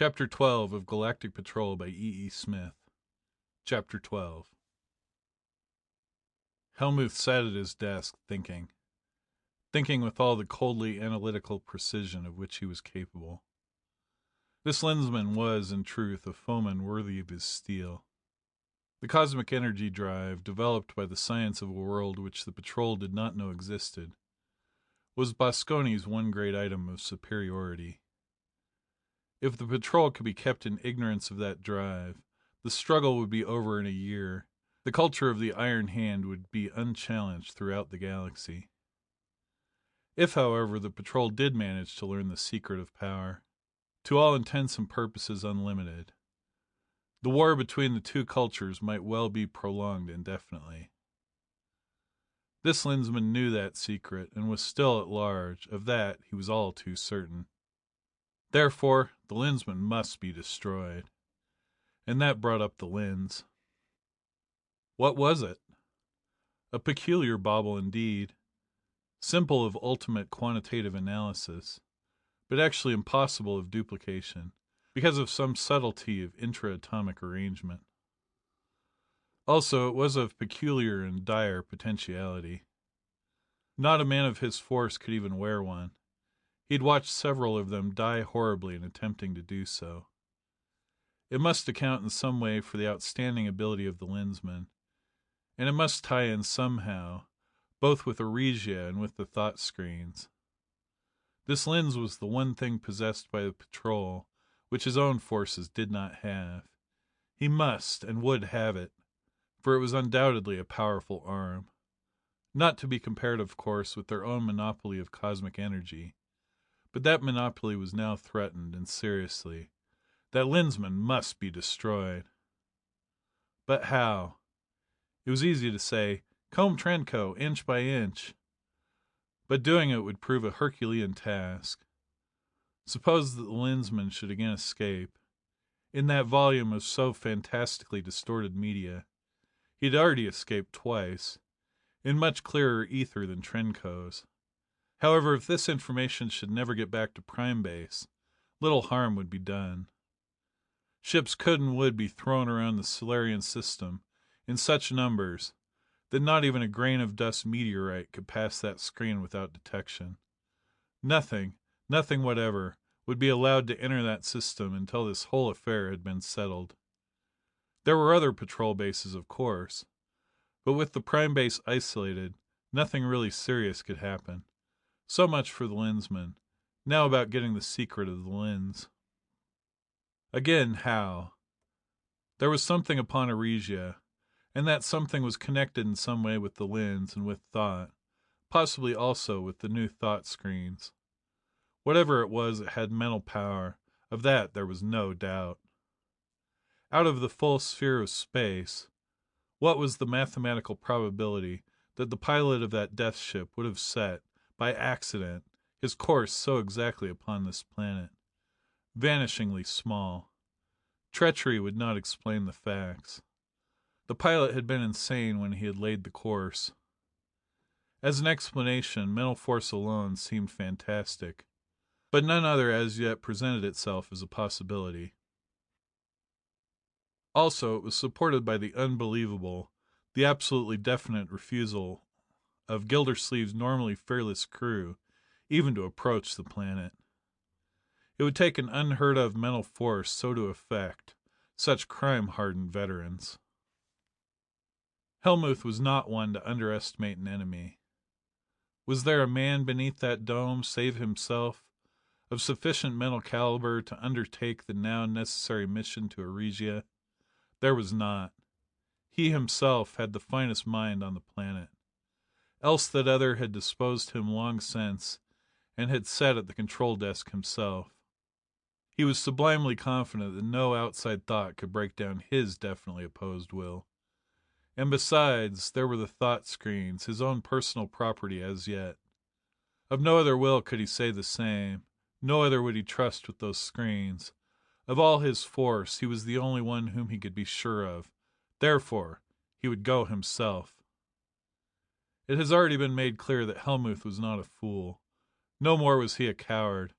Chapter 12 of Galactic Patrol by E. Smith. Chapter 12. Helmuth sat at his desk, thinking with all the coldly analytical precision of which he was capable. This Lensman was, in truth, a foeman worthy of his steel. The cosmic energy drive, developed by the science of a world which the Patrol did not know existed, was Boskonians' one great item of superiority. If the Patrol could be kept in ignorance of that drive, the struggle would be over in a year. The culture of the Iron Hand would be unchallenged throughout the galaxy. If, however, the Patrol did manage to learn the secret of power, to all intents and purposes unlimited, the war between the two cultures might well be prolonged indefinitely. This Lensman knew that secret, and was still at large. Of that he was all too certain. Therefore, the Lensman must be destroyed. And that brought up the lens. What was it? A peculiar bauble indeed, simple of ultimate quantitative analysis, but actually impossible of duplication, because of some subtlety of intra-atomic arrangement. Also, it was of peculiar and dire potentiality. Not a man of his force could even wear one. He had watched several of them die horribly in attempting to do so. It must account in some way for the outstanding ability of the Lensman, and it must tie in somehow, both with Aresia and with the thought screens. This lens was the one thing possessed by the Patrol which his own forces did not have. He must and would have it, for it was undoubtedly a powerful arm. Not to be compared, of course, with their own monopoly of cosmic energy. But that monopoly was now threatened, and seriously. That Lensman must be destroyed. But how? It was easy to say, comb Trenco, inch by inch. But doing it would prove a Herculean task. Suppose that the Lensman should again escape. In that volume of so fantastically distorted media, he had already escaped twice, in much clearer ether than Trenco's. However, if this information should never get back to Prime Base, little harm would be done. Ships could and would be thrown around the Solarian system in such numbers that not even a grain of dust meteorite could pass that screen without detection. Nothing whatever, would be allowed to enter that system until this whole affair had been settled. There were other patrol bases, of course, but with the Prime Base isolated, nothing really serious could happen. So much for the Lensman. Now about getting the secret of the lens. Again, how? There was something upon Aresia, and that something was connected in some way with the lens and with thought, possibly also with the new thought screens. Whatever it was, it had mental power. Of that there was no doubt. Out of the full sphere of space, what was the mathematical probability that the pilot of that death ship would have set, by accident, his course so exactly upon this planet? Vanishingly small. Treachery would not explain the facts. The pilot had been insane when he had laid the course. As an explanation, mental force alone seemed fantastic, but none other as yet presented itself as a possibility. Also, it was supported by the unbelievable, the absolutely definite refusal of Gildersleeve's normally fearless crew even to approach the planet. It would take an unheard-of mental force so to affect such crime-hardened veterans. Helmuth was not one to underestimate an enemy. Was there a man beneath that dome, save himself, of sufficient mental caliber to undertake the now necessary mission to Aresia? There was not. He himself had the finest mind on the planet. Else that other had disposed him long since, and had sat at the control desk himself. He was sublimely confident that no outside thought could break down his definitely opposed will. And besides, there were the thought screens, his own personal property as yet. Of no other will could he say the same. No other would he trust with those screens. Of all his force, he was the only one whom he could be sure of. Therefore, he would go himself. It has already been made clear that Helmuth was not a fool. No more was he a coward.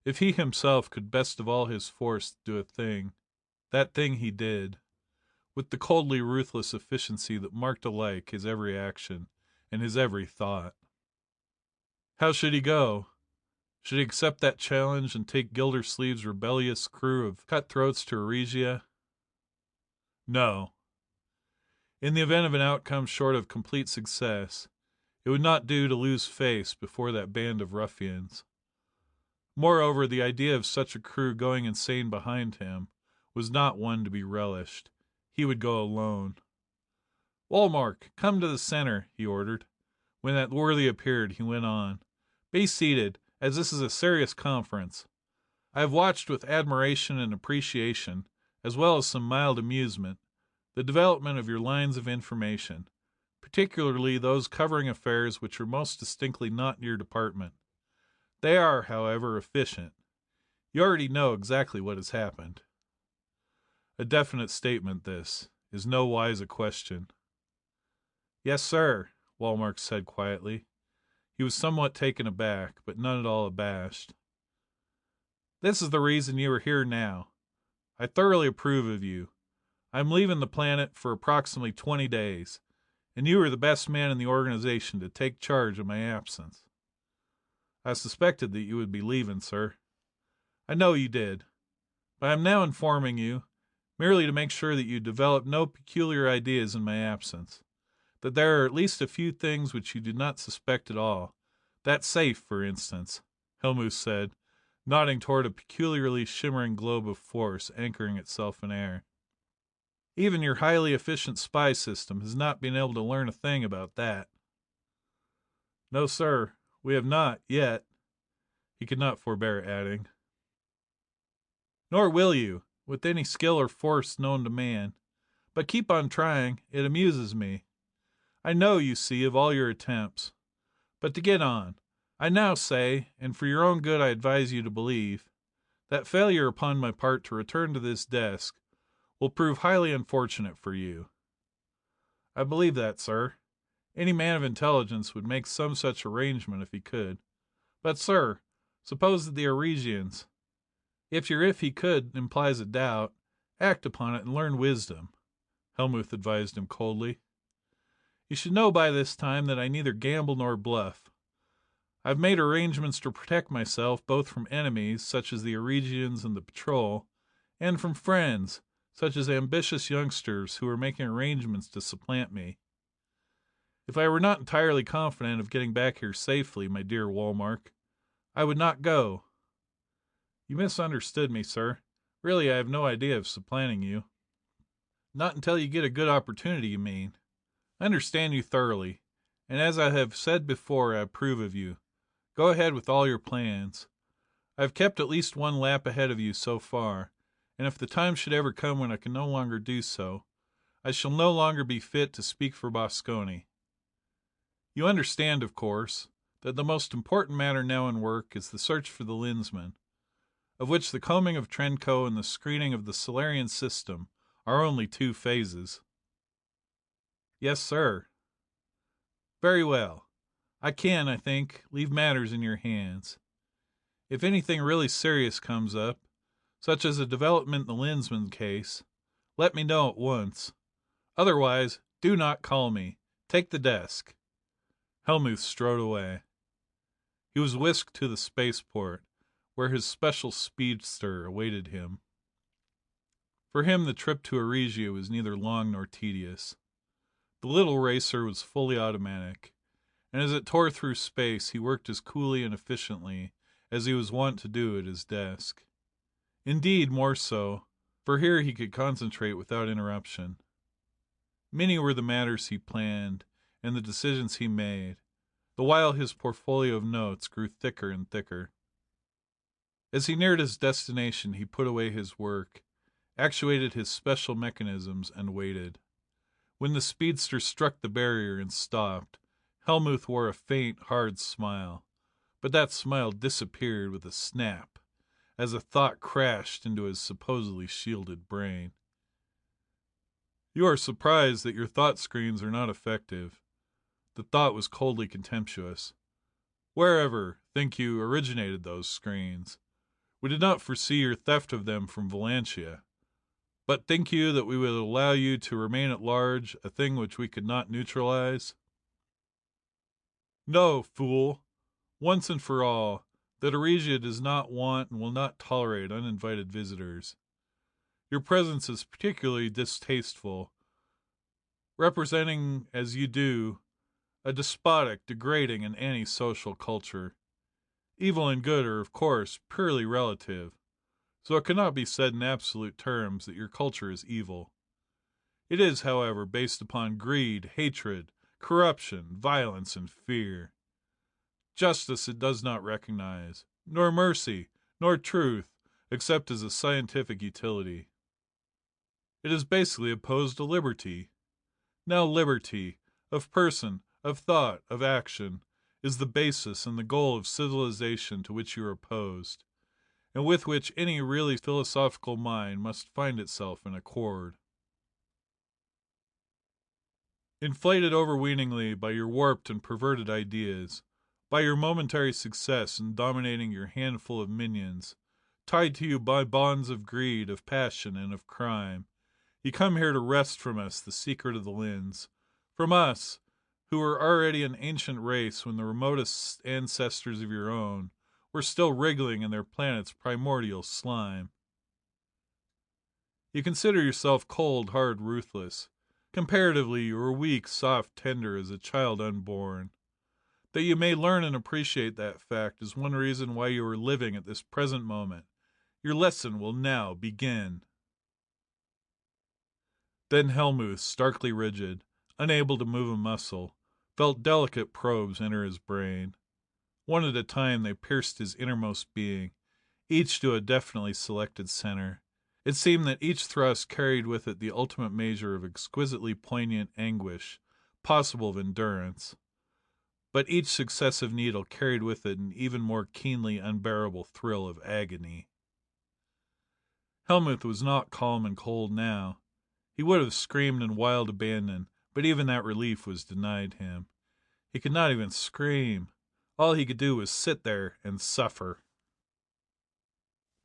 If he himself could best of all his force do a thing, that thing he did, with the coldly ruthless efficiency that marked alike his every action and his every thought. How should he go? Should he accept that challenge and take Gildersleeve's rebellious crew of cutthroats to Eregia? No. In the event of an outcome short of complete success, it would not do to lose face before that band of ruffians. Moreover, the idea of such a crew going insane behind him was not one to be relished. He would go alone. "Walmark, come to the center," he ordered. When that worthy appeared, he went on. "Be seated, as this is a serious conference. I have watched with admiration and appreciation, as well as some mild amusement, the development of your lines of information, particularly those covering affairs which are most distinctly not your department. They are, however, efficient. You already know exactly what has happened." A definite statement, this, is nowise a question. "Yes, sir," Walmark said quietly. He was somewhat taken aback, but none at all abashed. "This is the reason you are here now. I thoroughly approve of you. I am leaving the planet for approximately 20 days, and you are the best man in the organization to take charge in my absence." "I suspected that you would be leaving, sir." "I know you did. But I am now informing you, merely to make sure that you develop no peculiar ideas in my absence, that there are at least a few things which you do not suspect at all. That safe, for instance," Helmuth said, nodding toward a peculiarly shimmering globe of force anchoring itself in air. "Even your highly efficient spy system has not been able to learn a thing about that." "No, sir, we have not, yet," he could not forbear adding. "Nor will you, with any skill or force known to man. But keep on trying, it amuses me. I know, you see, of all your attempts. But to get on, I now say, and for your own good I advise you to believe, that failure upon my part to return to this desk will prove highly unfortunate for you." "I believe that, sir. Any man of intelligence would make some such arrangement if he could. But, sir, suppose that the Eregians—" "If your 'if he could' implies a doubt, act upon it and learn wisdom," Helmuth advised him coldly. "You should know by this time that I neither gamble nor bluff. I have made arrangements to protect myself both from enemies, such as the Eregians and the Patrol, and from friends, such as ambitious youngsters who are making arrangements to supplant me. If I were not entirely confident of getting back here safely, my dear Walmark, I would not go." "You misunderstood me, sir. Really, I have no idea of supplanting you." "Not until you get a good opportunity, you mean. I understand you thoroughly, and as I have said before, I approve of you. Go ahead with all your plans. I have kept at least one lap ahead of you so far, and if the time should ever come when I can no longer do so, I shall no longer be fit to speak for Boskoni. You understand, of course, that the most important matter now in work is the search for the Lensmen, of which the combing of Trenco and the screening of the Solarian system are only two phases." "Yes, sir." "Very well. I can, I think, leave matters in your hands. If anything really serious comes up, such as a development in the Lensman case, let me know at once. Otherwise, do not call me. Take the desk." Helmuth strode away. He was whisked to the spaceport, where his special speedster awaited him. For him the trip to Eregia was neither long nor tedious. The little racer was fully automatic, and as it tore through space he worked as coolly and efficiently as he was wont to do at his desk. Indeed, more so, for here he could concentrate without interruption. Many were the matters he planned, and the decisions he made, the while his portfolio of notes grew thicker and thicker. As he neared his destination he put away his work, actuated his special mechanisms, and waited. When the speedster struck the barrier and stopped, Helmuth wore a faint, hard smile, but that smile disappeared with a snap, as a thought crashed into his supposedly shielded brain. "You are surprised that your thought screens are not effective." The thought was coldly contemptuous. "Wherever, think you, originated those screens? We did not foresee your theft of them from Valantia. But think you that we would allow you to remain at large, a thing which we could not neutralize? No, fool! Once and for all, that Eregia does not want and will not tolerate uninvited visitors. Your presence is particularly distasteful, representing, as you do, a despotic, degrading, and anti-social culture. Evil and good are, of course, purely relative, so it cannot be said in absolute terms that your culture is evil. It is, however, based upon greed, hatred, corruption, violence, and fear. Justice it does not recognize, nor mercy, nor truth, except as a scientific utility. It is basically opposed to liberty. Now liberty, of person, of thought, of action, is the basis and the goal of civilization to which you are opposed, and with which any really philosophical mind must find itself in accord. Inflated overweeningly by your warped and perverted ideas, by your momentary success in dominating your handful of minions, tied to you by bonds of greed, of passion, and of crime, you come here to wrest from us the secret of the lens, from us, who were already an ancient race when the remotest ancestors of your own were still wriggling in their planet's primordial slime. You consider yourself cold, hard, ruthless. Comparatively, you are weak, soft, tender as a child unborn. That you may learn and appreciate that fact is one reason why you are living at this present moment. Your lesson will now begin. Then Helmuth, starkly rigid, unable to move a muscle, felt delicate probes enter his brain. One at a time they pierced his innermost being, each to a definitely selected center. It seemed that each thrust carried with it the ultimate measure of exquisitely poignant anguish, possible of endurance. But each successive needle carried with it an even more keenly unbearable thrill of agony. Helmuth was not calm and cold now. He would have screamed in wild abandon, but even that relief was denied him. He could not even scream. All he could do was sit there and suffer.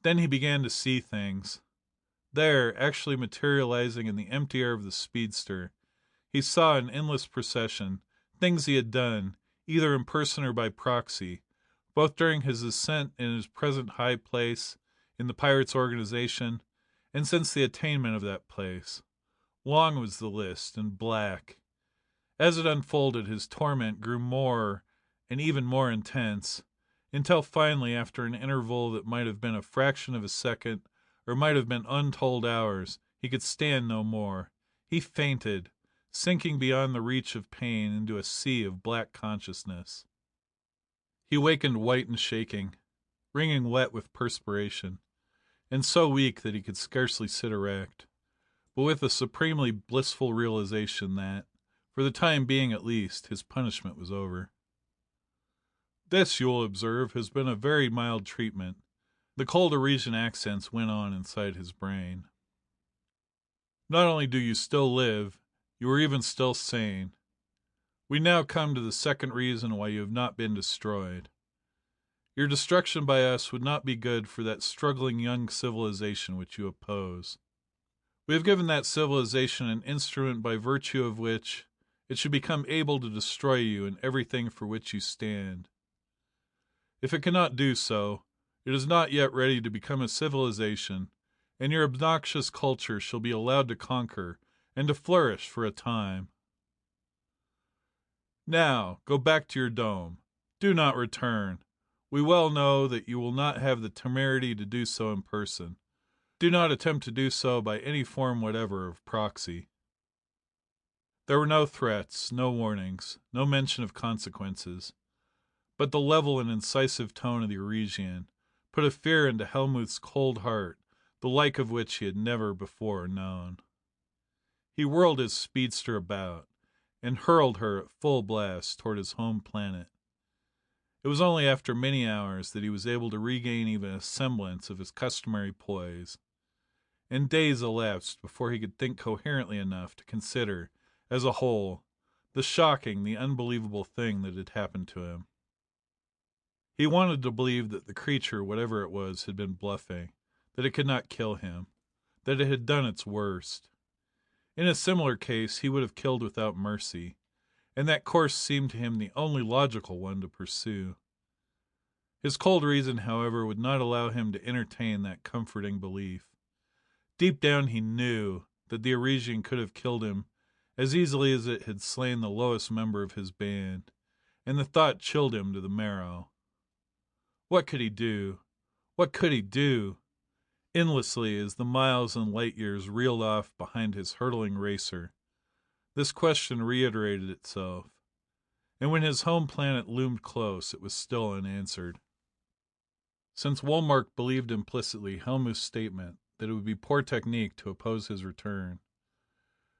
Then he began to see things. There, actually materializing in the empty air of the speedster, he saw an endless procession, things he had done, either in person or by proxy, both during his ascent in his present high place in the pirates' organization, and since the attainment of that place. Long was the list, and black. As it unfolded, his torment grew more and even more intense, until finally, after an interval that might have been a fraction of a second, or might have been untold hours, he could stand no more. He fainted, sinking beyond the reach of pain into a sea of black consciousness. He wakened white and shaking, wringing wet with perspiration, and so weak that he could scarcely sit erect, but with a supremely blissful realization that, for the time being at least, his punishment was over. This, you will observe, has been a very mild treatment. The cold Aresian accents went on inside his brain. Not only do you still live, you are even still sane. We now come to the second reason why you have not been destroyed. Your destruction by us would not be good for that struggling young civilization which you oppose. We have given that civilization an instrument by virtue of which it should become able to destroy you and everything for which you stand. If it cannot do so, it is not yet ready to become a civilization, and your obnoxious culture shall be allowed to conquer and to flourish for a time. Now, go back to your dome. Do not return. We well know that you will not have the temerity to do so in person. Do not attempt to do so by any form whatever of proxy. There were no threats, no warnings, no mention of consequences, but the level and incisive tone of the Aresian put a fear into Helmuth's cold heart, the like of which he had never before known. He whirled his speedster about, and hurled her at full blast toward his home planet. It was only after many hours that he was able to regain even a semblance of his customary poise, and days elapsed before he could think coherently enough to consider, as a whole, the shocking, the unbelievable thing that had happened to him. He wanted to believe that the creature, whatever it was, had been bluffing, that it could not kill him, that it had done its worst. In a similar case he would have killed without mercy, and that course seemed to him the only logical one to pursue. His cold reason, however, would not allow him to entertain that comforting belief. Deep down he knew that the Arisian could have killed him as easily as it had slain the lowest member of his band, and the thought chilled him to the marrow. What could he do? What could he do? Endlessly, as the miles and light years reeled off behind his hurtling racer, this question reiterated itself, and when his home planet loomed close, it was still unanswered. Since Woolmark believed implicitly Helmuth's statement that it would be poor technique to oppose his return,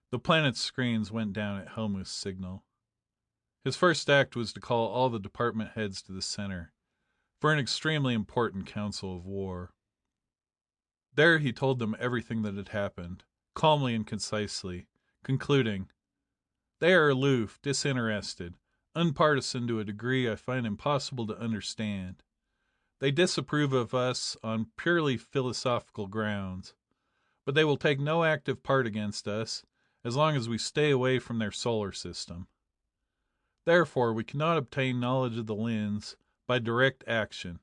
the planet's screens went down at Helmuth's signal. His first act was to call all the department heads to the center for an extremely important council of war. There he told them everything that had happened, calmly and concisely, concluding, "They are aloof, disinterested, unpartisan to a degree I find impossible to understand. They disapprove of us on purely philosophical grounds, but they will take no active part against us as long as we stay away from their solar system. Therefore we cannot obtain knowledge of the lens by direct action,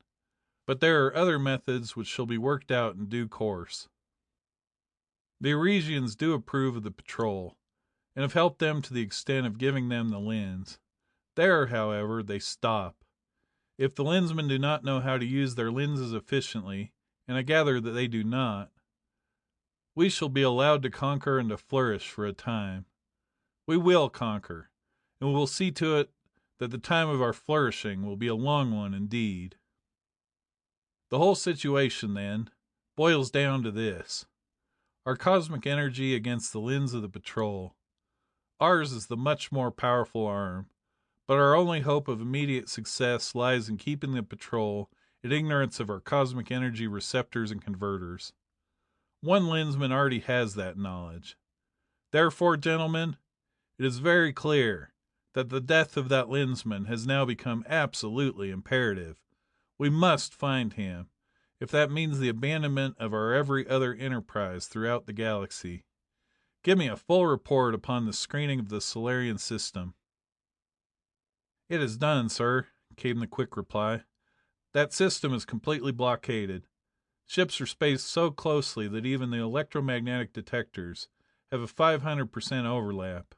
but there are other methods which shall be worked out in due course. The Arisians do approve of the patrol, and have helped them to the extent of giving them the lens. There, however, they stop. If the lensmen do not know how to use their lenses efficiently, and I gather that they do not, we shall be allowed to conquer and to flourish for a time. We will conquer, and we will see to it that the time of our flourishing will be a long one indeed. The whole situation, then, boils down to this: our cosmic energy against the lens of the patrol. Ours is the much more powerful arm, but our only hope of immediate success lies in keeping the patrol in ignorance of our cosmic energy receptors and converters. One lensman already has that knowledge. Therefore, gentlemen, it is very clear that the death of that lensman has now become absolutely imperative. We must find him, if that means the abandonment of our every other enterprise throughout the galaxy. Give me a full report upon the screening of the Solarian system." "It is done, sir," came the quick reply. "That system is completely blockaded. Ships are spaced so closely that even the electromagnetic detectors have a 500% overlap.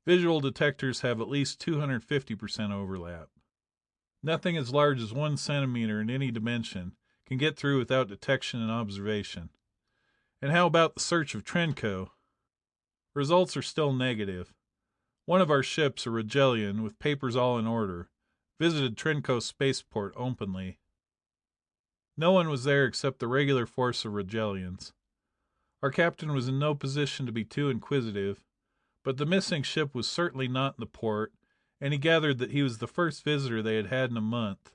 Visual detectors have at least 250% overlap. Nothing as large as 1 centimeter in any dimension can get through without detection and observation. And how about the search of Trenco? Results are still negative. One of our ships, a Rigelian, with papers all in order, visited Trenco spaceport openly. No one was there except the regular force of Rigelians. Our captain was in no position to be too inquisitive, but the missing ship was certainly not in the port, and he gathered that he was the first visitor they had had in a month.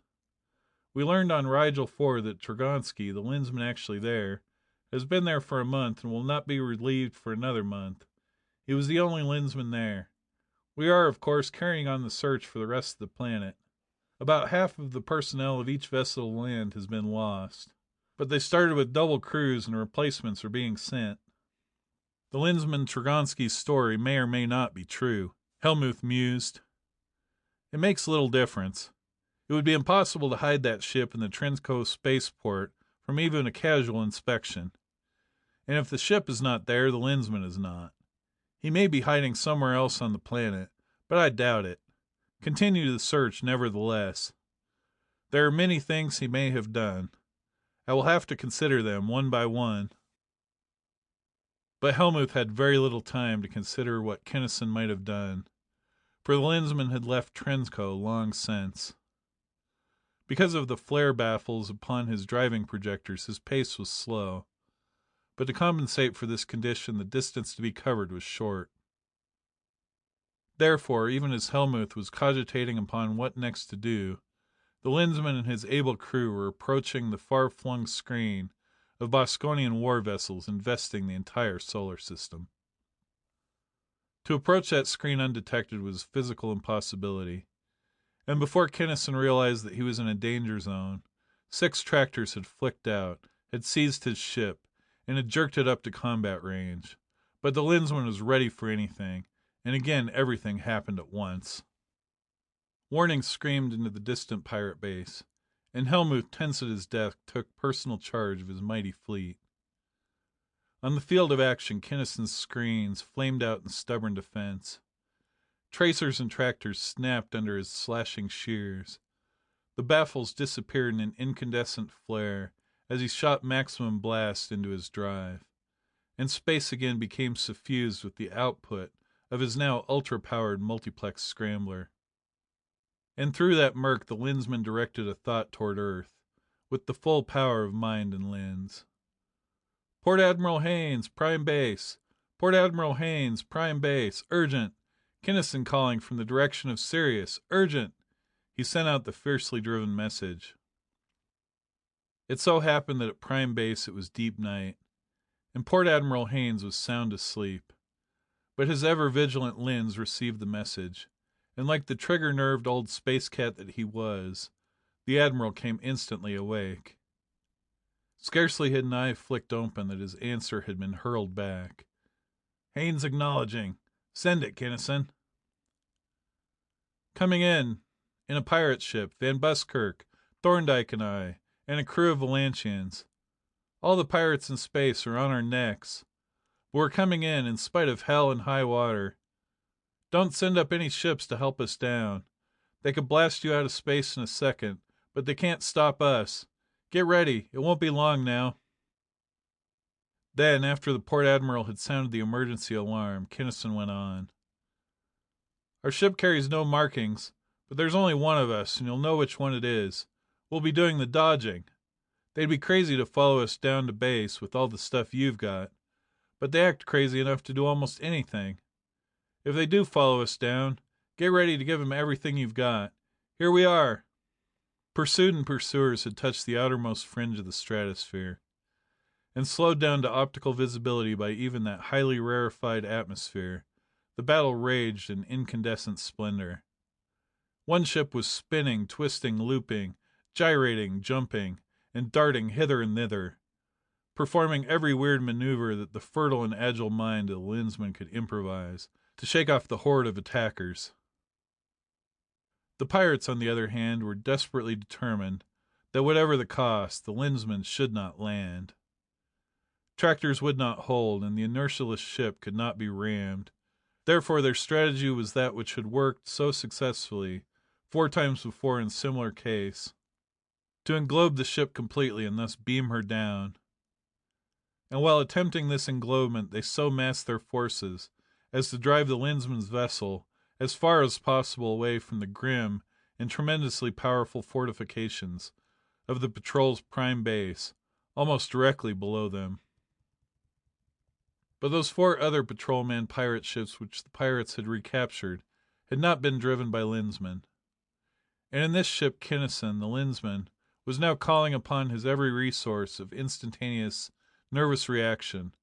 We learned on Rigel 4 that Trogonsky, the lensman actually there, has been there for a month and will not be relieved for another month. He was the only lensman there. We are, of course, carrying on the search for the rest of the planet. About half of the personnel of each vessel to land has been lost, but they started with double crews and replacements are being sent. The lensman Trogonsky's story may or may not be true," Helmuth mused. "It makes little difference. It would be impossible to hide that ship in the Trenco spaceport from even a casual inspection. And if the ship is not there, the lensman is not. He may be hiding somewhere else on the planet, but I doubt it. Continue the search, nevertheless. There are many things he may have done. I will have to consider them one by one." But Helmuth had very little time to consider what Kinnison might have done, for the lensman had left Trenco long since. Because of the flare baffles upon his driving projectors, his pace was slow, but to compensate for this condition the distance to be covered was short. Therefore, even as Helmuth was cogitating upon what next to do, the lensman and his able crew were approaching the far-flung screen of Boskonian war vessels investing the entire solar system. To approach that screen undetected was a physical impossibility, and before Kinnison realized that he was in a danger zone, 6 tractors had flicked out, had seized his ship, and had jerked it up to combat range. But the Lensman was ready for anything, and again everything happened at once. Warning screamed into the distant pirate base, and Helmuth, tense at his desk, took personal charge of his mighty fleet. On the field of action, Kinnison's screens flamed out in stubborn defense. Tracers and tractors snapped under his slashing shears. The baffles disappeared in an incandescent flare as he shot maximum blast into his drive, and space again became suffused with the output of his now ultra-powered multiplex scrambler. And through that murk the Lensman directed a thought toward Earth, with the full power of mind and lens. "Port Admiral Haynes, prime base! Port Admiral Haynes, prime base! Urgent! Kinnison calling from the direction of Sirius! Urgent!" He sent out the fiercely driven message. It so happened that at prime base it was deep night, and Port Admiral Haynes was sound asleep. But his ever-vigilant lens received the message, and like the trigger-nerved old space cat that he was, the Admiral came instantly awake. Scarcely had an eye flicked open that his answer had been hurled back. "Haynes acknowledging. Send it, Kinnison." "Coming in a pirate ship, Van Buskirk, Thorndyke and I, and a crew of Valantians. All the pirates in space are on our necks. But we're coming in spite of hell and high water. Don't send up any ships to help us down. They could blast you out of space in a second, but they can't stop us. Get ready, it won't be long now." Then, after the Port Admiral had sounded the emergency alarm, Kinnison went on. "Our ship carries no markings, but there's only one of us, and you'll know which one it is. We'll be doing the dodging. They'd be crazy to follow us down to base with all the stuff you've got, but they act crazy enough to do almost anything. If they do follow us down, get ready to give them everything you've got. Here we are." Pursued and pursuers had touched the outermost fringe of the stratosphere, and slowed down to optical visibility by even that highly rarefied atmosphere, the battle raged in incandescent splendor. One ship was spinning, twisting, looping, gyrating, jumping, and darting hither and thither, performing every weird maneuver that the fertile and agile mind of the Lensman could improvise to shake off the horde of attackers. The pirates, on the other hand, were desperately determined that whatever the cost, the Lensmen should not land. Tractors would not hold, and the inertialess ship could not be rammed. Therefore their strategy was that which had worked so successfully 4 times before in similar case, to englobe the ship completely and thus beam her down. And while attempting this englobement they so massed their forces as to drive the Lensman's vessel as far as possible away from the grim and tremendously powerful fortifications of the patrol's prime base, almost directly below them. But those 4 other patrolman pirate ships which the pirates had recaptured had not been driven by Lensmen. And in this ship Kinnison, the Lensman, was now calling upon his every resource of instantaneous nervous reaction,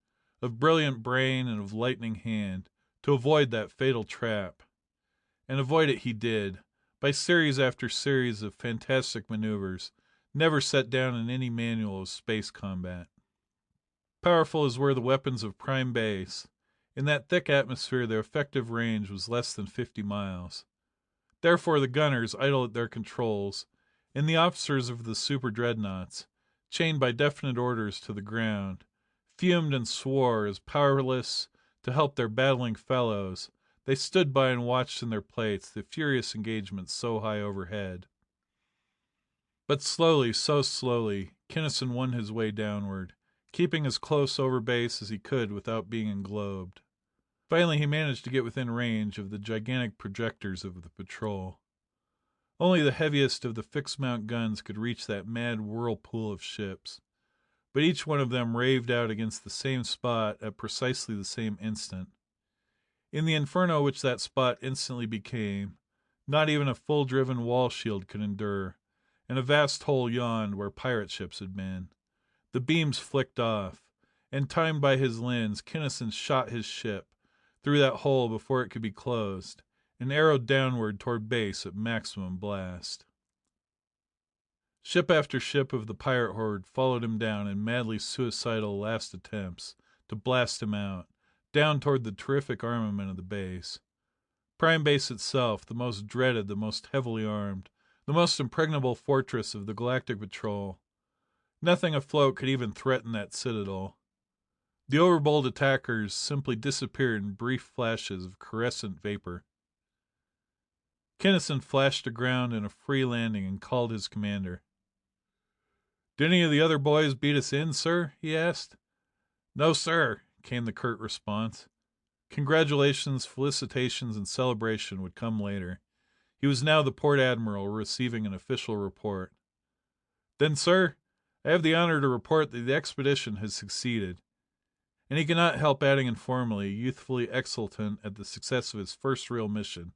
of brilliant brain and of lightning hand, to avoid that fatal trap. And avoid it he did, by series after series of fantastic maneuvers, never set down in any manual of space combat. Powerful as were the weapons of prime base, in that thick atmosphere their effective range was less than 50 miles. Therefore the gunners, idle at their controls, and the officers of the super dreadnoughts, chained by definite orders to the ground, fumed and swore as powerless to help their battling fellows. They stood by and watched in their plates the furious engagement so high overhead. But slowly, so slowly, Kinnison won his way downward, keeping as close over base as he could without being englobed. Finally he managed to get within range of the gigantic projectors of the patrol. Only the heaviest of the fixed-mount guns could reach that mad whirlpool of ships, but each one of them raved out against the same spot at precisely the same instant. In the inferno which that spot instantly became, not even a full-driven wall shield could endure, and a vast hole yawned where pirate ships had been. The beams flicked off, and timed by his lens, Kinnison shot his ship through that hole before it could be closed, and arrowed downward toward base at maximum blast. Ship after ship of the pirate horde followed him down in madly suicidal last attempts to blast him out, down toward the terrific armament of the base. Prime Base itself, the most dreaded, the most heavily armed, the most impregnable fortress of the Galactic Patrol. Nothing afloat could even threaten that citadel. The overbold attackers simply disappeared in brief flashes of coruscant vapor. Kinnison flashed aground in a free landing and called his commander. "Did any of the other boys beat us in, sir?" he asked. "No, sir," came the curt response. Congratulations, felicitations, and celebration would come later. He was now the port admiral receiving an official report. "Then, sir, I have the honor to report that the expedition has succeeded." And he could not help adding informally, youthfully exultant at the success of his first real mission,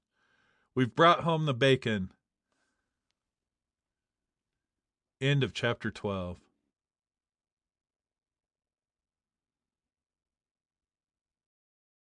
"We've brought home the bacon." End of chapter 12.